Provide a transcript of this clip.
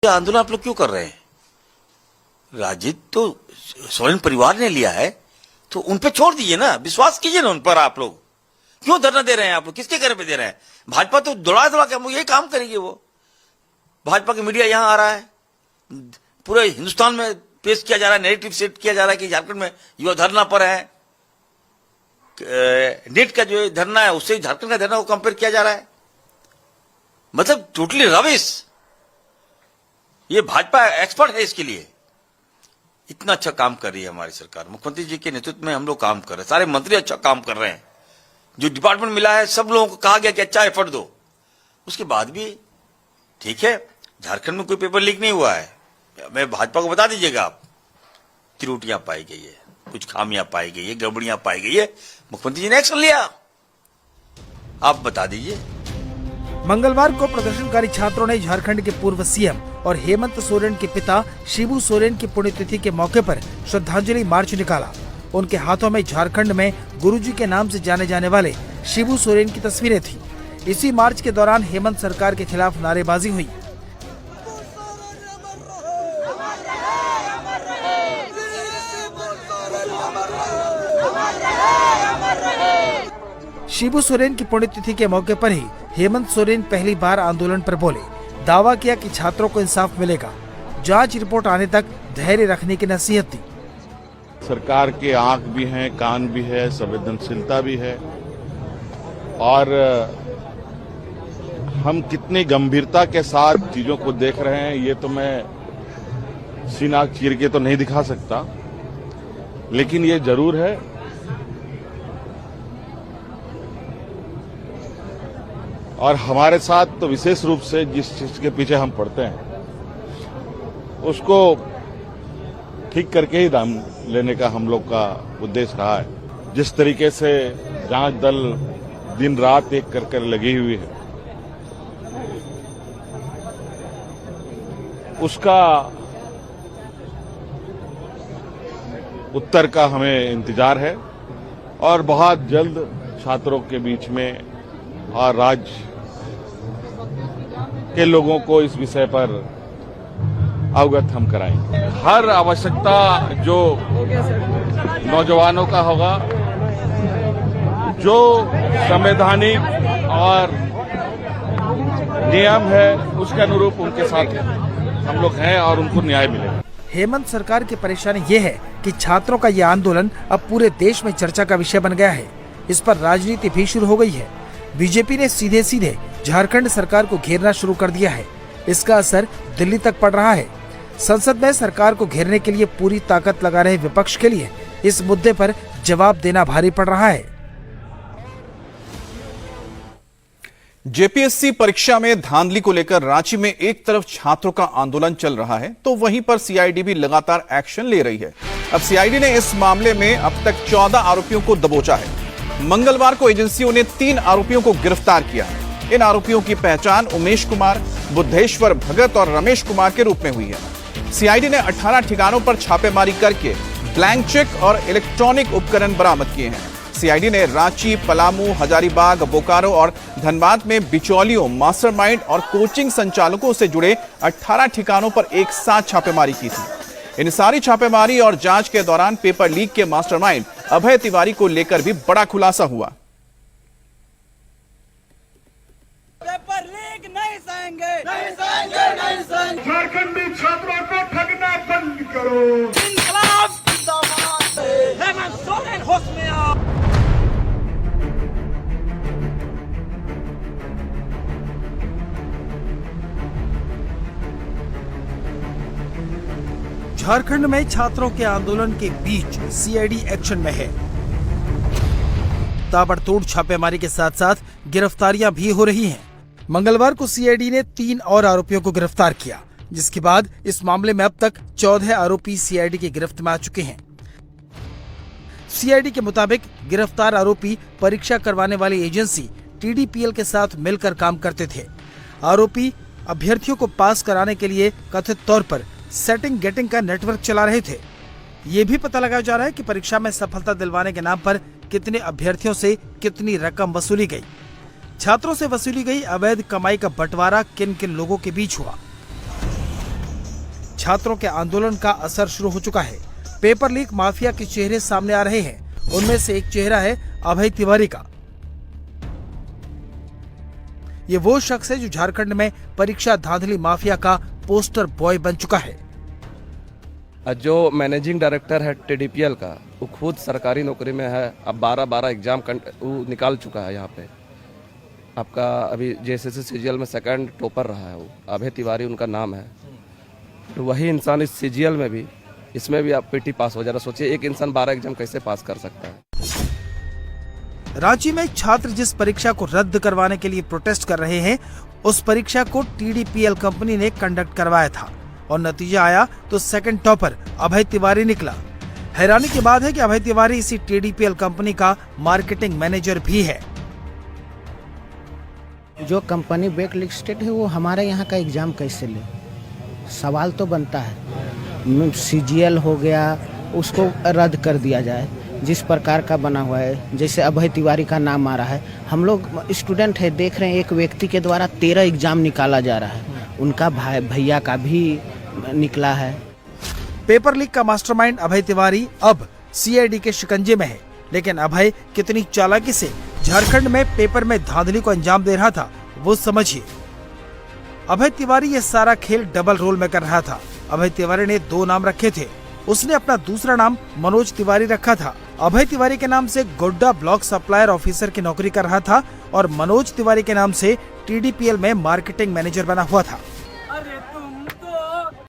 ये आंदोलन आप लोग क्यों कर रहे हैं? राजनीति तो सोरेन परिवार ने लिया है, तो उन पे छोड़ दीजिए ना, विश्वास कीजिए ना उन पर। आप लोग क्यों धरना दे रहे हैं? आप लोग किसके घर पे दे रहे हैं? भाजपा तो दौड़ा दौड़ा के हम लोग यही काम करेंगे। वो भाजपा की मीडिया यहां आ रहा है, पूरे हिंदुस्तान में पेश किया जा रहा है, नैरेटिव सेट किया जा रहा है कि झारखंड में युवा धरना पर है। नेट का जो धरना है उससे झारखंड का धरना को कंपेयर किया जा रहा है। मतलब टोटली रविश। ये भाजपा एक्सपर्ट है इसके लिए। इतना अच्छा काम कर रही है हमारी सरकार, मुख्यमंत्री जी के नेतृत्व में हम लोग काम कर रहे हैं, सारे मंत्री अच्छा काम कर रहे हैं। जो डिपार्टमेंट मिला है सब लोगों को कहा गया कि अच्छा एफर्ट दो, उसके बाद भी ठीक है। झारखंड में कोई पेपर लीक नहीं हुआ है, मैं भाजपा को बता दीजिएगा आप। त्रुटियां पाई गई है, कुछ खामियां पाई गई है, गड़बड़ियां पाई गई है, मुख्यमंत्री जी ने एक्शन लिया, आप बता दीजिए। मंगलवार को प्रदर्शनकारी छात्रों ने झारखंड के पूर्व सीएम और हेमंत सोरेन के पिता शिबू सोरेन की पुण्यतिथि के मौके पर श्रद्धांजलि मार्च निकाला। उनके हाथों में झारखंड में गुरुजी के नाम से जाने जाने वाले शिबू सोरेन की तस्वीरें थी। इसी मार्च के दौरान हेमंत सरकार के खिलाफ नारेबाजी हुई। शिबू सोरेन की पुण्यतिथि के मौके पर ही हेमंत सोरेन पहली बार आंदोलन पर बोले। दावा किया कि छात्रों को इंसाफ मिलेगा। जांच रिपोर्ट आने तक धैर्य रखने की नसीहत दी। सरकार के आंख भी हैं, कान भी है, संवेदनशीलता भी है, और हम कितनी गंभीरता के साथ चीजों को देख रहे हैं ये तो मैं सीना चीर के तो नहीं दिखा सकता, लेकिन ये जरूर है और हमारे साथ तो विशेष रूप से जिस चीज के पीछे हम पड़ते हैं उसको ठीक करके ही दाम लेने का हम लोग का उद्देश्य रहा है। जिस तरीके से जांच दल दिन रात एक कर लगी हुई है, उसका उत्तर का हमें इंतजार है और बहुत जल्द छात्रों के बीच में और राज्य के लोगों को इस विषय पर अवगत हम कराएंगे। हर आवश्यकता जो नौजवानों का होगा, जो संवैधानिक और नियम है उसके अनुरूप उनके साथ हम लोग हैं और उनको न्याय मिलेगा। हेमंत सरकार की परेशानी ये है कि छात्रों का ये आंदोलन अब पूरे देश में चर्चा का विषय बन गया है। इस पर राजनीति भी शुरू हो गई है। बीजेपी ने सीधे सीधे झारखंड सरकार को घेरना शुरू कर दिया है। इसका असर दिल्ली तक पड़ रहा है। संसद में सरकार को घेरने के लिए पूरी ताकत लगा रहे विपक्ष के लिए इस मुद्दे पर जवाब देना भारी पड़ रहा है। जेपीएससी परीक्षा में धांधली को लेकर रांची में एक तरफ छात्रों का आंदोलन चल रहा है तो वहीं पर सीआईडी भी लगातार एक्शन ले रही है। अब सीआईडी ने इस मामले में अब तक 14 आरोपियों को दबोचा है। मंगलवार को एजेंसियों ने 3 आरोपियों को गिरफ्तार किया है। इन आरोपियों की पहचान उमेश कुमार, बुद्धेश्वर भगत और रमेश कुमार के रूप में हुई है। सीआईडी ने 18 ठिकानों पर छापेमारी करके ब्लैंक चेक और इलेक्ट्रॉनिक उपकरण बरामद किए हैं। सीआईडी ने रांची, पलामू, हजारीबाग, बोकारो और धनबाद में बिचौलियों, मास्टरमाइंड और कोचिंग संचालकों से जुड़े 18 ठिकानों पर एक साथ छापेमारी की थी। इन सारी छापेमारी और जांच के दौरान पेपर लीक के मास्टरमाइंड अभय तिवारी को लेकर भी बड़ा खुलासा हुआ। पेपर लीक नहीं सहेंगे, नहीं सहेंगे, नहीं सहेंगे। झारखंडी छात्रों को ठगना बंद करो। इंकलाब जिंदाबाद। हेमंत सोरेन होश में आओ। झारखंड में छात्रों के आंदोलन के बीच सीआईडी एक्शन में है। ताबड़तोड़ छापेमारी के साथ साथ गिरफ्तारियां भी हो रही हैं। मंगलवार को सीआईडी ने 3 और आरोपियों को गिरफ्तार किया, जिसके बाद इस मामले में अब तक 14 आरोपी सीआईडी की गिरफ्त में आ चुके हैं। सीआईडी के मुताबिक गिरफ्तार आरोपी परीक्षा करवाने वाली एजेंसी टीडीपीएल के साथ मिलकर काम करते थे। आरोपी अभ्यर्थियों को पास कराने के लिए कथित तौर पर सेटिंग गेटिंग का नेटवर्क चला रहे थे। ये भी पता लगाया जा रहा है कि परीक्षा में सफलता दिलवाने के नाम पर कितने अभ्यर्थियों से कितनी रकम वसूली गई। छात्रों से वसूली गई अवैध कमाई का बंटवारा किन किन लोगों के बीच हुआ। छात्रों के आंदोलन का असर शुरू हो चुका है। पेपर लीक माफिया के चेहरे सामने आ रहे हैं। उनमें से एक चेहरा है अभय तिवारी का। ये वो शख्स है जो झारखंड में परीक्षा धांधली माफिया का पोस्टर बॉय बन चुका है। जो मैनेजिंग डायरेक्टर है टीडीपीएल का, वो खुद सरकारी नौकरी में है। अब 12 एग्जाम वो निकाल चुका है। यहाँ पे आपका अभी जेएसएससी सीजीएल में सेकंड टॉपर रहा है। वो अभय तिवारी उनका नाम है। तो वही इंसान इस सीजीएल में भी, इसमें भी आप पीटी पास हो जा रहा। सोचिए एक इंसान 12 एग्जाम कैसे पास कर सकता है। रांची में छात्र जिस परीक्षा को रद्द करवाने के लिए प्रोटेस्ट कर रहे हैं, उस परीक्षा को टीडीपीएल कंपनी ने कंडक्ट करवाया था और नतीजा आया तो सेकंड टॉपर अभय तिवारी निकला। हैरानी की बात है कि अभय तिवारी इसी टीडीपीएल कंपनी का मार्केटिंग मैनेजर भी है। जो कंपनी ब्लैक लिस्टेड है वो हमारे यहाँ का एग्जाम कैसे ले? सवाल तो बनता है। सीजीएल हो गया, उसको रद्द कर दिया जाए। जिस प्रकार का बना हुआ है, जैसे अभय तिवारी का नाम आ रहा है, हम लोग स्टूडेंट है, देख रहे हैं एक व्यक्ति के द्वारा 13 एग्जाम निकाला जा रहा है। उनका भैया का भी निकला है। पेपर लीक का मास्टरमाइंड अभय तिवारी अब सीआईडी के शिकंजे में है। लेकिन अभय कितनी चालाकी से झारखंड में पेपर में धांधली को अंजाम दे रहा था, वो समझिए। अभय तिवारी ये सारा खेल डबल रोल में कर रहा था। अभय तिवारी ने 2 नाम रखे थे। उसने अपना दूसरा नाम मनोज तिवारी रखा था। अभय तिवारी के नाम से गोड्डा ब्लॉक सप्लायर ऑफिसर की नौकरी कर रहा था और मनोज तिवारी के नाम से टीडीपीएल में मार्केटिंग मैनेजर बना हुआ था।